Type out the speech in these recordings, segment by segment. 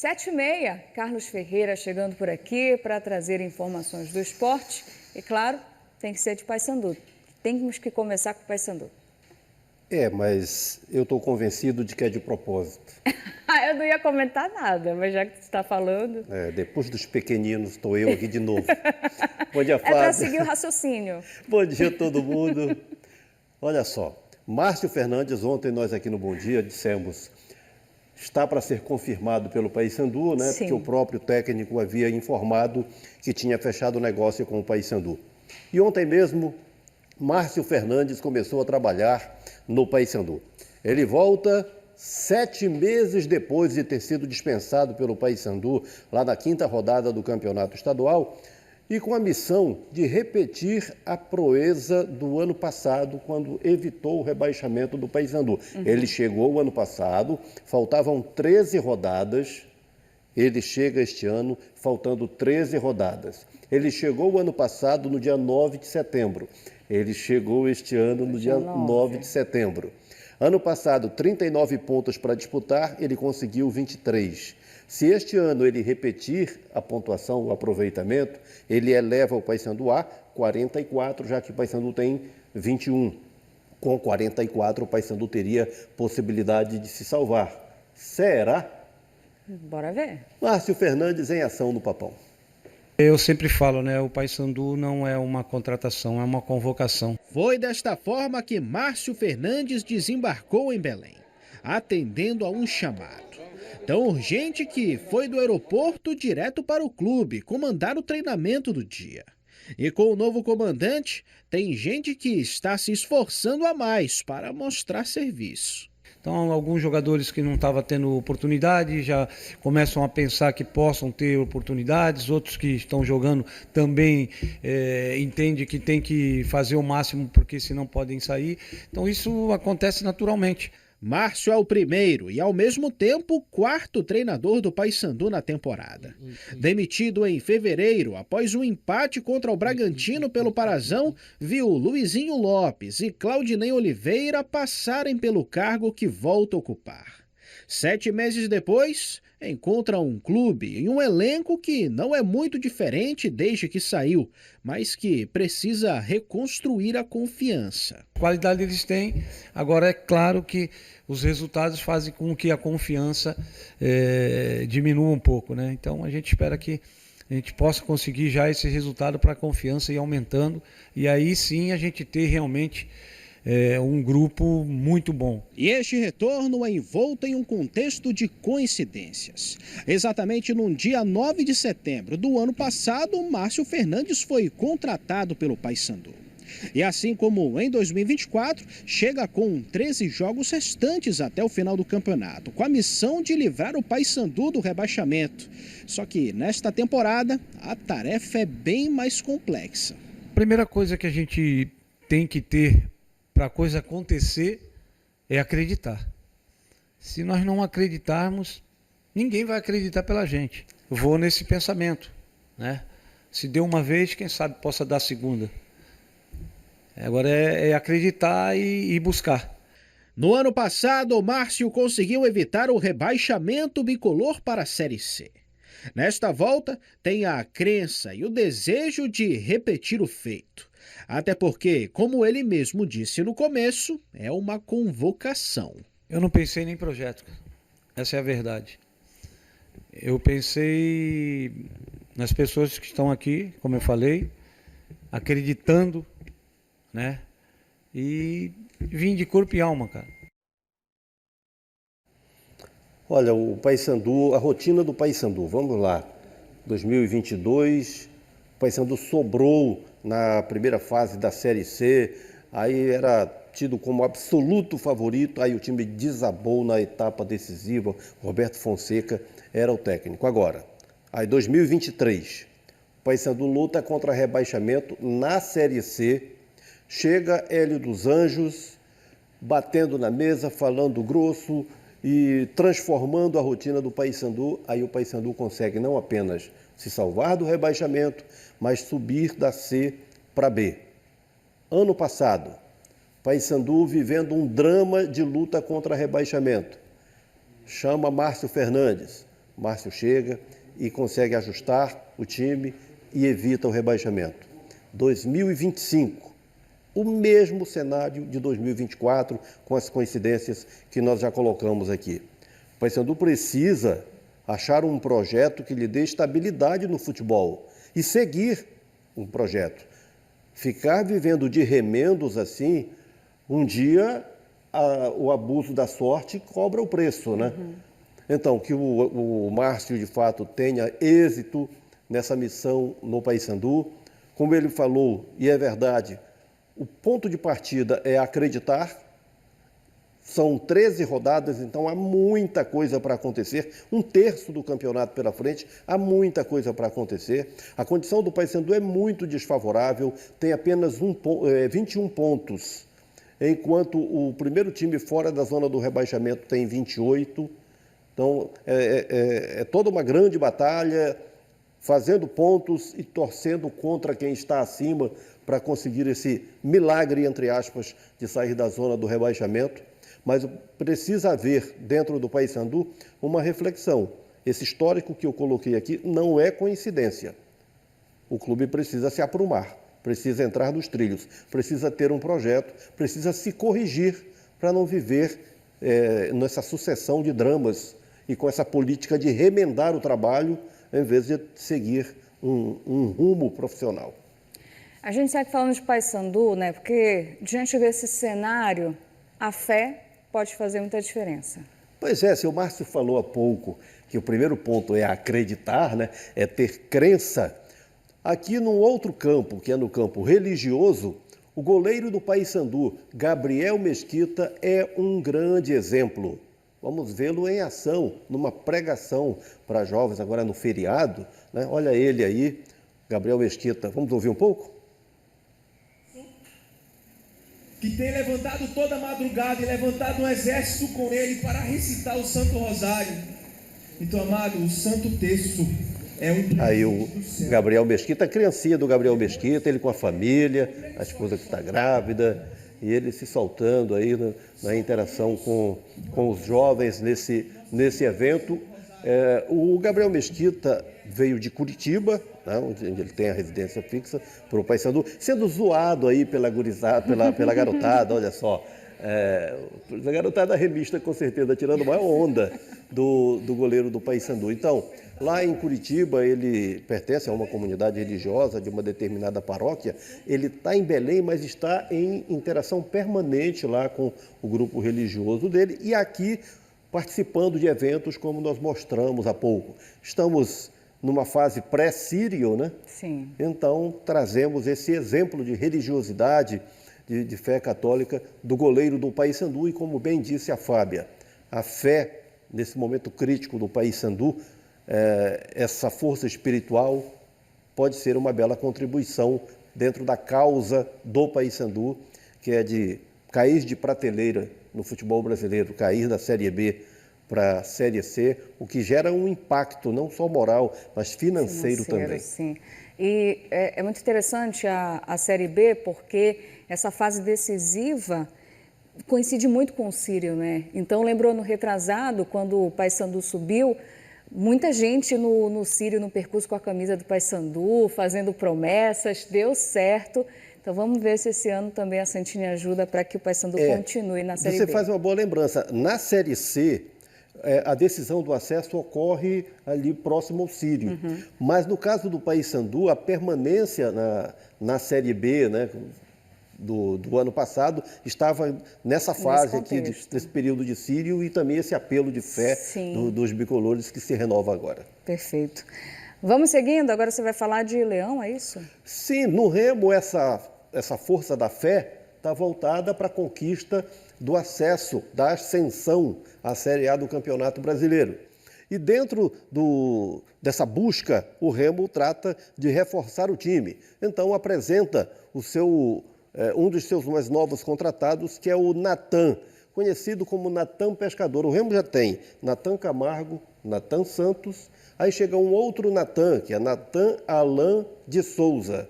7h30, Carlos Ferreira chegando por aqui para trazer informações do esporte. E claro, tem que ser de Paysandu. Temos que começar com o Paysandu. Mas eu estou convencido de que é de propósito. Eu não ia comentar nada, mas já que você está falando... Depois dos pequeninos, estou eu aqui de novo. Bom dia, Flávia. É para seguir o raciocínio. Bom dia a todo mundo. Olha só, Márcio Fernandes, ontem nós aqui no Bom Dia dissemos, está para ser confirmado pelo Paysandu, né? Sim. Porque o próprio técnico havia informado que tinha fechado o negócio com o Paysandu. E ontem mesmo, Márcio Fernandes começou a trabalhar no Paysandu. Ele volta 7 meses depois de ter sido dispensado pelo Paysandu lá na 5ª rodada do Campeonato Estadual e com a missão de repetir a proeza do ano passado, quando evitou o rebaixamento do Paysandu. Ele chegou o ano passado, faltavam 13 rodadas, ele chega este ano faltando 13 rodadas. Ele chegou o ano passado no dia 9 de setembro. Ele chegou este ano no dia 9 de setembro. Ano passado, 39 pontos para disputar, ele conseguiu 23. Se este ano ele repetir a pontuação, o aproveitamento, ele eleva o Paysandu a 44, já que o Paysandu tem 21. Com 44, o Paysandu teria possibilidade de se salvar. Será? Bora ver. Márcio Fernandes em ação no Papão. Eu sempre falo, né? O Paysandu não é uma contratação, é uma convocação. Foi desta forma que Márcio Fernandes desembarcou em Belém, atendendo a um chamado. Tão urgente que foi do aeroporto direto para o clube, comandar o treinamento do dia. E com o novo comandante, tem gente que está se esforçando a mais para mostrar serviço. Então, alguns jogadores que não estavam tendo oportunidade já começam a pensar que possam ter oportunidades, outros que estão jogando também entendem que tem que fazer o máximo porque senão podem sair. Então, isso acontece naturalmente. Márcio é o primeiro e, ao mesmo tempo, o 4º treinador do Paysandu na temporada. Demitido em fevereiro, após um empate contra o Bragantino pelo Parazão, viu Luizinho Lopes e Claudinei Oliveira passarem pelo cargo que volta a ocupar. 7 meses depois, encontra um clube e um elenco que não é muito diferente desde que saiu, mas que precisa reconstruir a confiança. Qualidade eles têm, agora é claro que os resultados fazem com que a confiança diminua um pouco, né? Então a gente espera que a gente possa conseguir já esse resultado para a confiança ir aumentando e aí sim a gente ter realmente um grupo muito bom. E este retorno é envolto em um contexto de coincidências. Exatamente no dia 9 de setembro do ano passado, Márcio Fernandes foi contratado pelo Paysandu. E assim como em 2024, chega com 13 jogos restantes até o final do campeonato, com a missão de livrar o Paysandu do rebaixamento. Só que nesta temporada, a tarefa é bem mais complexa. A primeira coisa que a gente tem que ter para a coisa acontecer é acreditar. Se nós não acreditarmos, ninguém vai acreditar pela gente. Eu vou nesse pensamento, né? Se deu uma vez, quem sabe possa dar a segunda. Agora é acreditar e buscar. No ano passado, o Márcio conseguiu evitar o rebaixamento bicolor para a Série C. Nesta volta, tem a crença e o desejo de repetir o feito. Até porque, como ele mesmo disse no começo, é uma convocação. Eu não pensei nem em projeto, essa é a verdade. Eu pensei nas pessoas que estão aqui, como eu falei, acreditando, né? E vim de corpo e alma, cara. Olha, o Paysandu, a rotina do Paysandu, vamos lá. 2022, o Paysandu sobrou na primeira fase da Série C, aí era tido como absoluto favorito, aí o time desabou na etapa decisiva, Roberto Fonseca era o técnico. Agora, aí 2023, o Paysandu luta contra rebaixamento na Série C, chega Hélio dos Anjos, batendo na mesa, falando grosso e transformando a rotina do Paysandu, aí o Paysandu consegue não apenas se salvar do rebaixamento, mas subir da C para B. Ano passado, Paysandu vivendo um drama de luta contra rebaixamento. Chama Márcio Fernandes, Márcio chega e consegue ajustar o time e evita o rebaixamento. 2025, o mesmo cenário de 2024, com as coincidências que nós já colocamos aqui. O Paysandu precisa achar um projeto que lhe dê estabilidade no futebol e seguir um projeto. Ficar vivendo de remendos assim, um dia o abuso da sorte cobra o preço, né? Então, que o Márcio, de fato, tenha êxito nessa missão no Paysandu. Como ele falou, e é verdade, o ponto de partida é acreditar. São 13 rodadas, então há muita coisa para acontecer. 1/3 do campeonato pela frente, há muita coisa para acontecer. A condição do Paysandu é muito desfavorável, tem apenas 21 pontos, enquanto o primeiro time fora da zona do rebaixamento tem 28. Então, é toda uma grande batalha, fazendo pontos e torcendo contra quem está acima para conseguir esse milagre, entre aspas, de sair da zona do rebaixamento. Mas precisa haver, dentro do Paysandu, uma reflexão. Esse histórico que eu coloquei aqui não é coincidência. O clube precisa se aprumar, precisa entrar nos trilhos, precisa ter um projeto, precisa se corrigir para não viver nessa sucessão de dramas e com essa política de remendar o trabalho, em vez de seguir um rumo profissional. A gente segue falando de Paysandu, né? Porque diante desse cenário, a fé pode fazer muita diferença. Pois é, seu Márcio falou há pouco que o primeiro ponto é acreditar, né? É ter crença. Aqui num outro campo, que é no campo religioso, o goleiro do Paysandu, Gabriel Mesquita, é um grande exemplo. Vamos vê-lo em ação, numa pregação para jovens, agora no feriado, né? Olha ele aí, Gabriel Mesquita. Vamos ouvir um pouco? Que tem levantado toda a madrugada e levantado um exército com ele para recitar o Santo Rosário. Então, amado, o Santo Terço é um... Aí o Gabriel Mesquita, a criancinha do Gabriel Mesquita, ele com a família, a esposa que está grávida, e ele se soltando aí na interação com os jovens nesse evento. O Gabriel Mesquita veio de Curitiba, né, onde ele tem a residência fixa, para o Paysandu, sendo zoado aí pela garotada, olha só. A garotada remista, com certeza, tirando maior onda do goleiro do Paysandu. Então, lá em Curitiba, ele pertence a uma comunidade religiosa de uma determinada paróquia. Ele está em Belém, mas está em interação permanente lá com o grupo religioso dele. E aqui, participando de eventos como nós mostramos há pouco. Estamos numa fase pré-sírio, né? Sim. Então, trazemos esse exemplo de religiosidade, de fé católica do goleiro do Paysandu. E como bem disse a Fábia, a fé, nesse momento crítico do Paysandu, essa força espiritual pode ser uma bela contribuição dentro da causa do Paysandu, que é de cair de prateleira no futebol brasileiro, cair da Série B para a Série C, o que gera um impacto não só moral, mas financeiro também. Sim. E é muito interessante a Série B, porque essa fase decisiva coincide muito com o Sírio, né? Então, lembrou no retrasado, quando o Paysandu subiu, muita gente no Sírio, no percurso com a camisa do Paysandu, fazendo promessas, deu certo. Então, vamos ver se esse ano também a Santini ajuda para que o Paysandu continue na Série B. Você faz uma boa lembrança. Na Série C, a decisão do acesso ocorre ali próximo ao Sírio. Mas no caso do Paysandu, a permanência na Série B, né, do ano passado, estava nessa fase aqui, desse período de Sírio, e também esse apelo de fé dos bicolores que se renova agora. Perfeito. Vamos seguindo? Agora você vai falar de Leão, é isso? Sim, no Remo essa força da fé está voltada para a conquista do acesso, da ascensão à Série A do Campeonato Brasileiro. E dentro dessa busca, o Remo trata de reforçar o time. Então apresenta um dos seus mais novos contratados, que é o Natan, conhecido como Natan Pescador. O Remo já tem Natan Camargo, Natan Santos, aí chega um outro Natan, que é Natan Alain de Souza.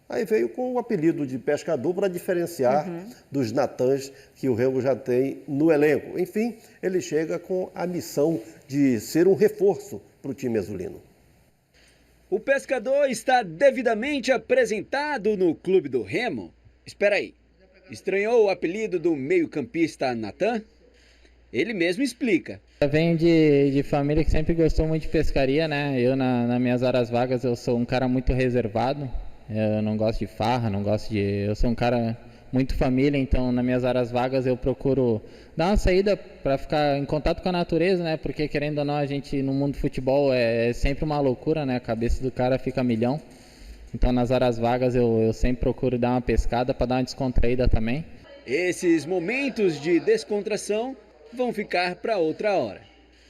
Aí veio com o apelido de pescador para diferenciar dos Natãs que o Remo já tem no elenco. Enfim, ele chega com a missão de ser um reforço para o time azulino. O pescador está devidamente apresentado no clube do Remo? Espera aí, estranhou o apelido do meio-campista Natan? Ele mesmo explica. Eu venho de família que sempre gostou muito de pescaria, né? Eu, nas minhas horas vagas, eu sou um cara muito reservado. Eu não gosto de farra, eu sou um cara muito família, então nas minhas horas vagas eu procuro dar uma saída para ficar em contato com a natureza, né? Porque querendo ou não, a gente no mundo do futebol é sempre uma loucura, né? A cabeça do cara fica a milhão. Então nas horas vagas eu sempre procuro dar uma pescada para dar uma descontraída também. Esses momentos de descontração vão ficar para outra hora.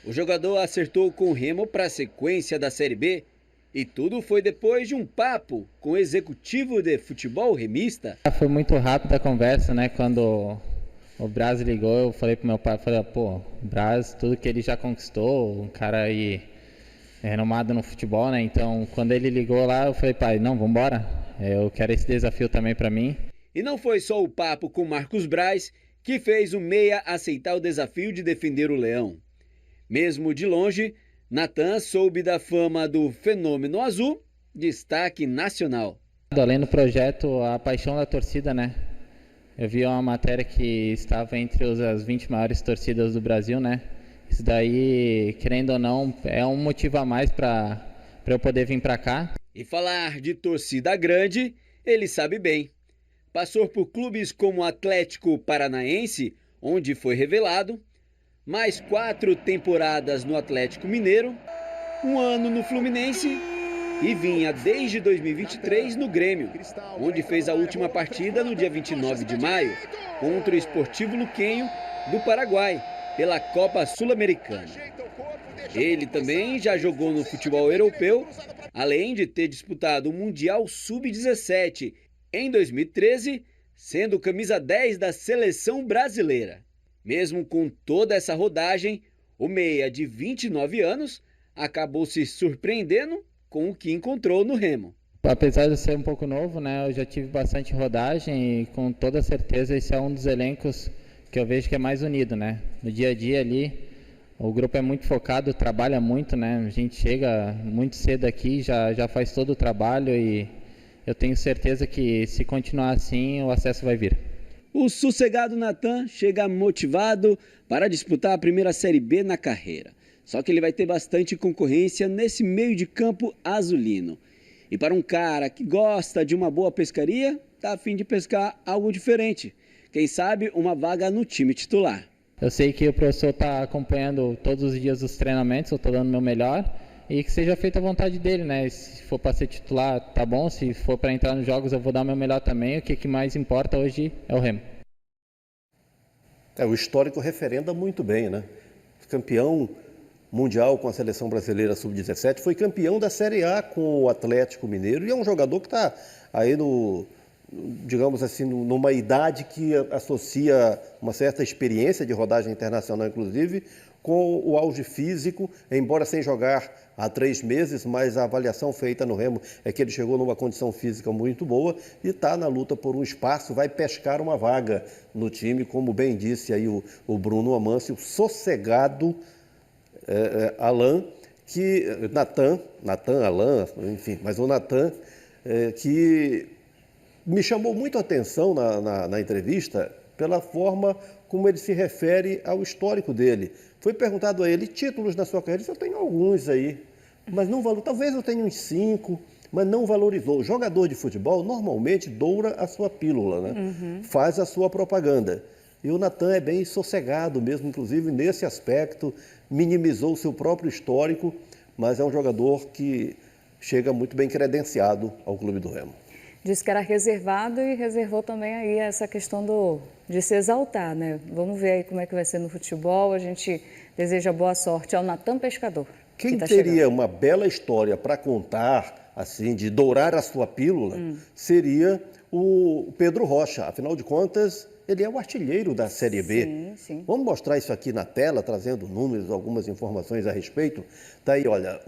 O jogador acertou com o Remo para a sequência da Série B. E tudo foi depois de um papo com o executivo de futebol remista. Foi muito rápida a conversa, né? Quando o Braz ligou, eu falei pro meu pai, pô, o Braz, tudo que ele já conquistou, um cara aí renomado no futebol, né? Então, quando ele ligou lá, eu falei, pai, não, vambora. Eu quero esse desafio também para mim. E não foi só o papo com Marcos Braz que fez o meia aceitar o desafio de defender o Leão. Mesmo de longe, Natan soube da fama do Fenômeno Azul, destaque nacional. Além do projeto, a paixão da torcida, né? Eu vi uma matéria que estava entre as 20 maiores torcidas do Brasil, né? Isso daí, querendo ou não, é um motivo a mais para eu poder vir para cá. E falar de torcida grande, ele sabe bem. Passou por clubes como o Atlético Paranaense, onde foi revelado, mais 4 temporadas no Atlético Mineiro, 1 ano no Fluminense e vinha desde 2023 no Grêmio, onde fez a última partida no dia 29 de maio contra o Sportivo Luquenho do Paraguai, pela Copa Sul-Americana. Ele também já jogou no futebol europeu, além de ter disputado o Mundial Sub-17 em 2013, sendo camisa 10 da seleção brasileira. Mesmo com toda essa rodagem, o meia de 29 anos acabou se surpreendendo com o que encontrou no Remo. Apesar de ser um pouco novo, né, eu já tive bastante rodagem e com toda certeza esse é um dos elencos que eu vejo que é mais unido, né? No dia a dia ali, o grupo é muito focado, trabalha muito, né? A gente chega muito cedo aqui, já faz todo o trabalho e eu tenho certeza que se continuar assim, o acesso vai vir. O sossegado Natan chega motivado para disputar a primeira Série B na carreira. Só que ele vai ter bastante concorrência nesse meio de campo azulino. E para um cara que gosta de uma boa pescaria, tá a fim de pescar algo diferente. Quem sabe uma vaga no time titular. Eu sei que o professor está acompanhando todos os dias os treinamentos, eu estou dando o meu melhor. E que seja feita a vontade dele, né? Se for para ser titular, tá bom. Se for para entrar nos jogos, eu vou dar o meu melhor também. O que mais importa hoje é o Remo. O histórico referenda muito bem, né? Campeão mundial com a seleção brasileira sub-17, foi campeão da Série A com o Atlético Mineiro e é um jogador que está aí digamos assim, numa idade que associa uma certa experiência de rodagem internacional, inclusive, com o auge físico, embora sem jogar há 3 meses, mas a avaliação feita no Remo é que ele chegou numa condição física muito boa e está na luta por um espaço, vai pescar uma vaga no time, como bem disse aí o Bruno Amâncio, sossegado Natan, Alain, enfim, mas o Natan, que me chamou muito a atenção na entrevista pela forma como ele se refere ao histórico dele. Foi perguntado a ele, títulos na sua carreira? Ele disse, eu tenho alguns aí, mas não valor. Talvez eu tenha uns 5, mas não valorizou. O jogador de futebol normalmente doura a sua pílula, né? Faz a sua propaganda. E o Natan é bem sossegado mesmo, inclusive nesse aspecto, minimizou o seu próprio histórico, mas é um jogador que chega muito bem credenciado ao Clube do Remo. Disse que era reservado e reservou também aí essa questão de se exaltar, né? Vamos ver aí como é que vai ser no futebol. A gente deseja boa sorte ao Natan Pescador. Quem teria uma bela história para contar, assim, de dourar a sua pílula, seria o Pedro Rocha. Afinal de contas, ele é o artilheiro da Série B. Sim, sim. Vamos mostrar isso aqui na tela, trazendo números, algumas informações a respeito. Está aí, olha,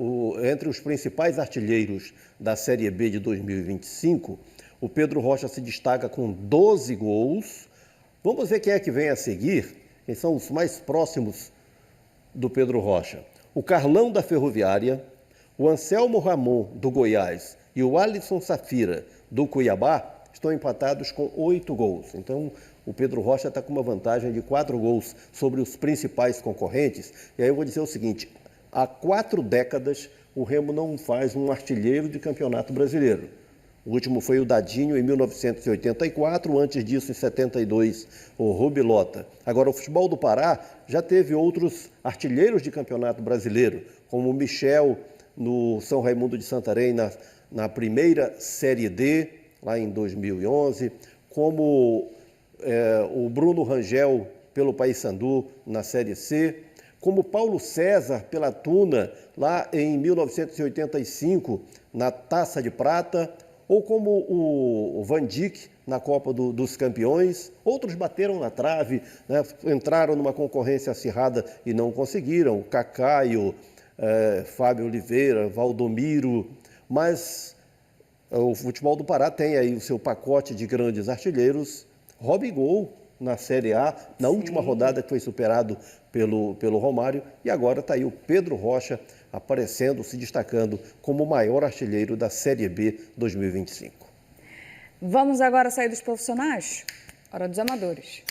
entre os principais artilheiros da Série B de 2025, O Pedro Rocha se destaca com 12 gols. Vamos ver quem é que vem a seguir, quem são os mais próximos do Pedro Rocha. O Carlão da Ferroviária, o Anselmo Ramon do Goiás e o Alisson Safira do Cuiabá estão empatados com 8 gols. Então, o Pedro Rocha está com uma vantagem de 4 gols sobre os principais concorrentes. E aí eu vou dizer o seguinte, há 4 décadas o Remo não faz um artilheiro de campeonato brasileiro. O último foi o Dadinho em 1984, antes disso em 72 o Rubilota. Agora o futebol do Pará já teve outros artilheiros de campeonato brasileiro, como o Michel no São Raimundo de Santarém na primeira Série D, lá em 2011, como o Bruno Rangel pelo Paysandu na Série C, como Paulo César pela Tuna lá em 1985 na Taça de Prata, ou como o Van Dijk na Copa dos Campeões. Outros bateram na trave, né, entraram numa concorrência acirrada e não conseguiram, Cacaio, Fábio Oliveira, Valdomiro, mas o futebol do Pará tem aí o seu pacote de grandes artilheiros. Robigol na Série A, na última rodada que foi superado pelo Romário, e agora está aí o Pedro Rocha aparecendo, se destacando como o maior artilheiro da Série B 2025. Vamos agora sair dos profissionais? Hora dos amadores.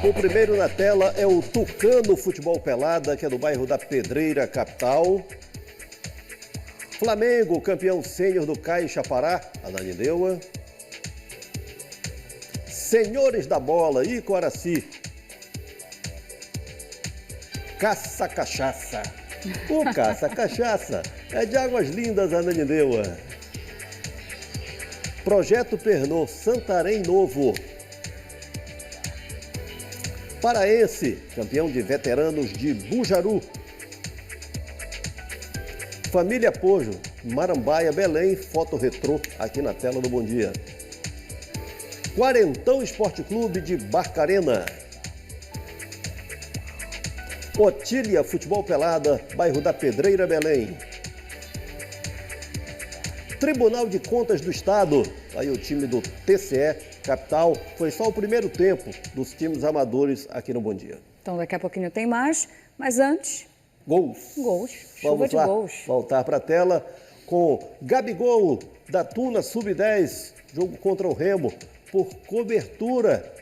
O primeiro na tela é o Tucano Futebol Pelada, que é do bairro da Pedreira, capital. Flamengo, campeão sênior do Caixa Pará, Ananindeua. Senhores da Bola, Icoaraci. Caça Cachaça. O Caça Cachaça é de Águas Lindas, Ananindeua. Projeto Pernod, Santarém Novo. Paraense, campeão de veteranos de Bujaru. Família Pojo, Marambaia, Belém, foto retrô aqui na tela do Bom Dia. Quarentão Esporte Clube de Barcarena. Otília Futebol Pelada, bairro da Pedreira, Belém. Tribunal de Contas do Estado, aí o time do TCE, capital, foi só o primeiro tempo dos times amadores aqui no Bom Dia. Então daqui a pouquinho tem mais, mas antes... Gols. Chuva Vamos de lá, gols. voltar para a tela com Gabigol da Tuna Sub-10, jogo contra o Remo, por cobertura.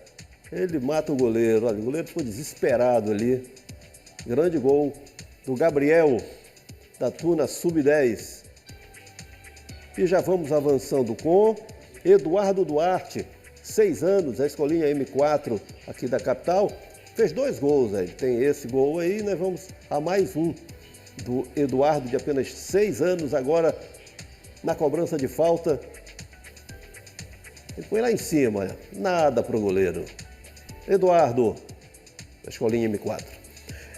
Ele mata o goleiro, olha, o goleiro ficou desesperado ali. Grande gol do Gabriel da Tuna Sub-10. E já vamos avançando com Eduardo Duarte, 6 anos, a escolinha M4 aqui da capital. Fez 2 gols, né? Tem esse gol aí, nós vamos a mais um do Eduardo, de apenas 6 anos, agora na cobrança de falta. Ele foi lá em cima, olha, nada para o goleiro. Eduardo, escolinha M4.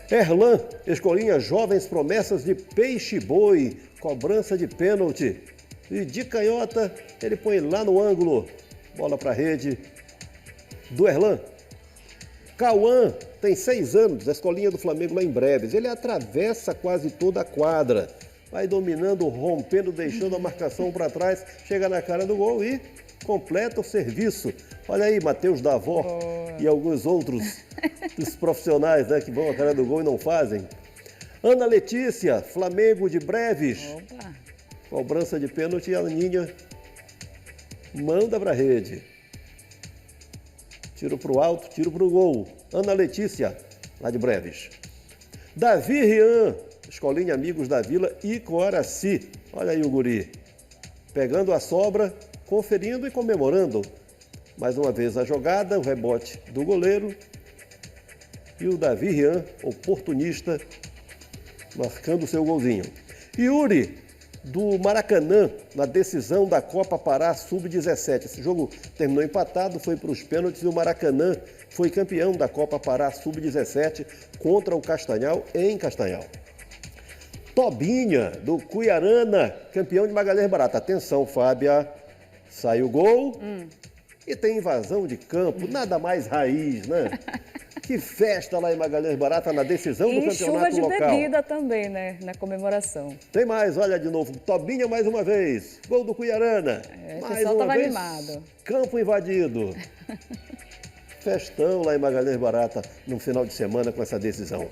Erlan, escolinha Jovens Promessas de Peixe Boi, cobrança de pênalti. E de canhota, ele põe lá no ângulo, bola para a rede do Erlan. Cauã tem 6 anos, a escolinha do Flamengo lá em Breves. Ele atravessa quase toda a quadra, vai dominando, rompendo, deixando a marcação para trás, chega na cara do gol e completa o serviço. Olha aí, Matheus Davó e alguns outros dos profissionais, né, que vão à cara do gol e não fazem. Ana Letícia, Flamengo de Breves. Opa. Cobrança de pênalti e a Aninha manda para a rede. Tiro para o alto, tiro para o gol. Ana Letícia, lá de Breves. Davi Rian, escolinha Amigos da Vila, Icoaraci. Olha aí o guri. Pegando a sobra, conferindo e comemorando. Mais uma vez a jogada, o rebote do goleiro. E o Davi Rian, oportunista, marcando o seu golzinho. Yuri, do Maracanã, na decisão da Copa Pará Sub-17. Esse jogo terminou empatado, foi para os pênaltis e o Maracanã foi campeão da Copa Pará Sub-17 contra o Castanhal, em Castanhal. Tobinha, do Cuiarana, campeão de Magalhães Barata. Atenção, Fábia, sai o gol e tem invasão de campo, nada mais raiz, né? Que festa lá em Magalhães Barata na decisão do E campeonato chuva de local. bebida também, né? Na comemoração. Tem mais, olha de novo. Tobinha mais uma vez. Gol do Cuiarana. O Mais pessoal uma estava vez. animado. Campo invadido. Festão lá em Magalhães Barata no final de semana com essa decisão.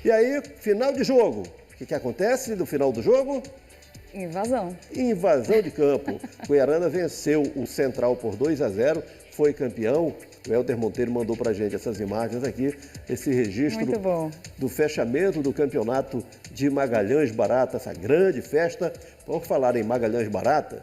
E aí, final de jogo. O que acontece no final do jogo? Invasão. Invasão de campo. Cuiarana venceu o Central por 2-0, foi campeão. O Helder Monteiro mandou pra gente essas imagens aqui, esse registro Muito bom. do fechamento do campeonato de Magalhães Barata, essa grande festa. Por falar em Magalhães Barata,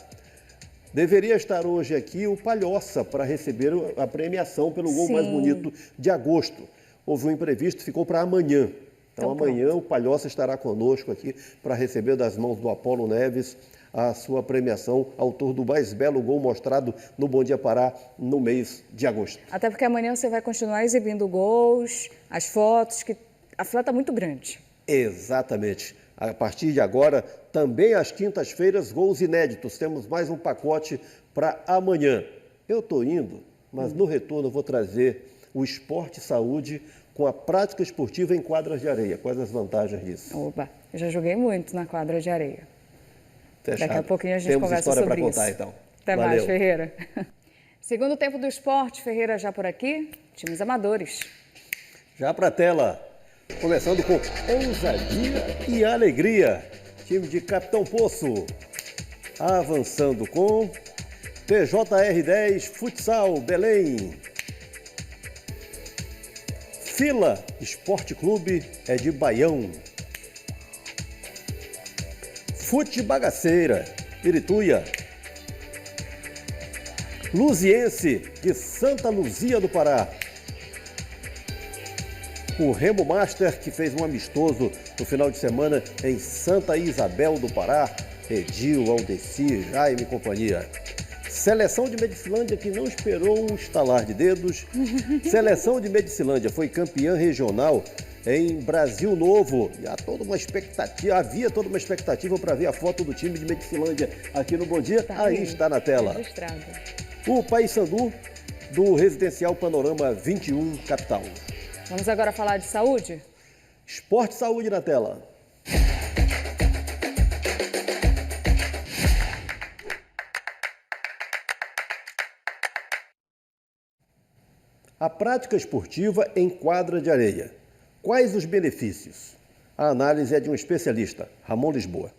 deveria estar hoje aqui o Palhoça para receber a premiação pelo gol mais bonito de agosto. Houve um imprevisto, ficou para amanhã. Então amanhã o Palhoça estará conosco aqui para receber das mãos do Apolo Neves a sua premiação, autor do mais belo gol mostrado no Bom Dia Pará no mês de agosto. Até porque amanhã você vai continuar exibindo gols, as fotos, que a fila está muito grande. Exatamente. A partir de agora, também às quintas-feiras, gols inéditos. Temos mais um pacote para amanhã. Eu estou indo, mas no retorno eu vou trazer o Esporte Saúde com a prática esportiva em quadras de areia. Quais as vantagens disso? Opa, eu já joguei muito na quadra de areia. Fechado. Daqui a pouquinho a gente Temos conversa história sobre para isso. contar, então. Até Valeu. mais, Ferreira. Segundo tempo do esporte, Ferreira já por aqui, times amadores. Já para a tela, começando com ousadia e alegria. Time de Capitão Poço, avançando com PJR10 Futsal Belém. Fila Esporte Clube é de Baião. Fute Bagaceira, Pirituia. Luziense, de Santa Luzia do Pará. O Remo Master, que fez um amistoso no final de semana em Santa Isabel do Pará. Edil, Aldeci, Jaime e companhia. Seleção de Medicilândia, que não esperou um estalar de dedos. Seleção de Medicilândia foi campeã regional em Brasil Novo. E havia toda uma expectativa para ver a foto do time de Medicilândia aqui no Bom Dia. Aí está na tela. Registrado. O Paysandu do Residencial Panorama 21, capital. Vamos agora falar de saúde? Esporte Saúde na tela. A prática esportiva em quadra de areia. Quais os benefícios? A análise é de um especialista, Ramon Lisboa.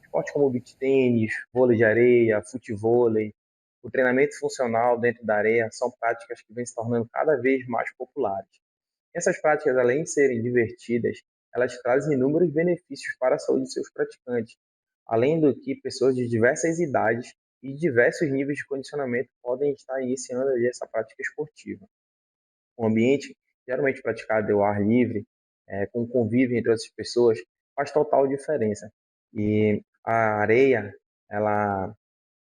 Esportes como beach tênis, vôlei de areia, futevôlei, o treinamento funcional dentro da areia são práticas que vêm se tornando cada vez mais populares. Essas práticas, além de serem divertidas, elas trazem inúmeros benefícios para a saúde de seus praticantes, além do que pessoas de diversas idades e diversos níveis de condicionamento podem estar iniciando ali essa prática esportiva. O ambiente geralmente praticado ao ar livre, com convívio entre outras pessoas, faz total diferença. E a areia, ela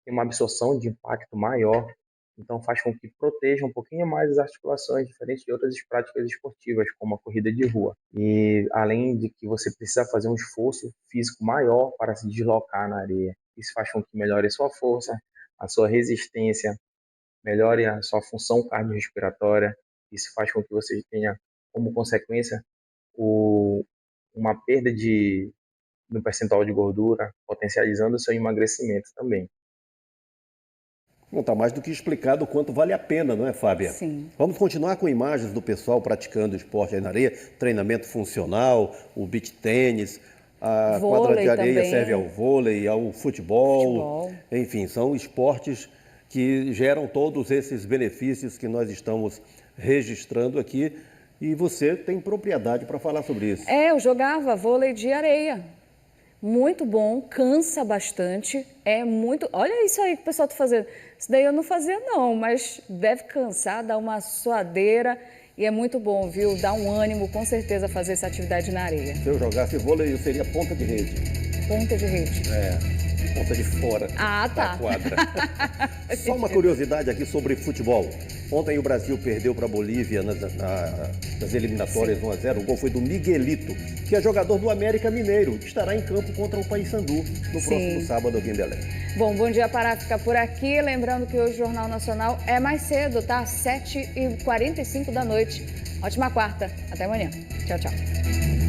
tem uma absorção de impacto maior, então faz com que proteja um pouquinho mais as articulações, diferente de outras práticas esportivas, como a corrida de rua. E além de que você precisa fazer um esforço físico maior para se deslocar na areia, isso faz com que melhore a sua força, a sua resistência, melhore a sua função cardiorrespiratória. Isso faz com que você tenha, como consequência, uma perda no percentual de gordura, potencializando o seu emagrecimento também. Não está mais do que explicado o quanto vale a pena, não é, Fábia? Sim. Vamos continuar com imagens do pessoal praticando esporte aí na areia, treinamento funcional, o beach tênis, a Vôlei quadra de areia também. serve ao vôlei, ao futebol. Enfim, são esportes que geram todos esses benefícios que nós estamos registrando aqui. E você tem propriedade para falar sobre isso. Eu jogava vôlei de areia. Muito bom, cansa bastante, Olha isso aí que o pessoal está fazendo. Isso daí eu não fazia não, mas deve cansar, dá uma suadeira e é muito bom, viu? Dá um ânimo, com certeza, fazer essa atividade na areia. Se eu jogasse vôlei, eu seria ponta de rede. Ponta de rede. Ponta de fora da quadra. Só uma curiosidade aqui sobre futebol. Ontem o Brasil perdeu para a Bolívia nas eliminatórias 1-0. O gol foi do Miguelito, que é jogador do América Mineiro, que estará em campo contra o Paysandu no próximo sábado aqui em Belém. Bom, Bom Dia Pará fica por aqui. Lembrando que hoje o Jornal Nacional é mais cedo, tá? 7h45 da noite. Ótima quarta. Até amanhã. Tchau, tchau.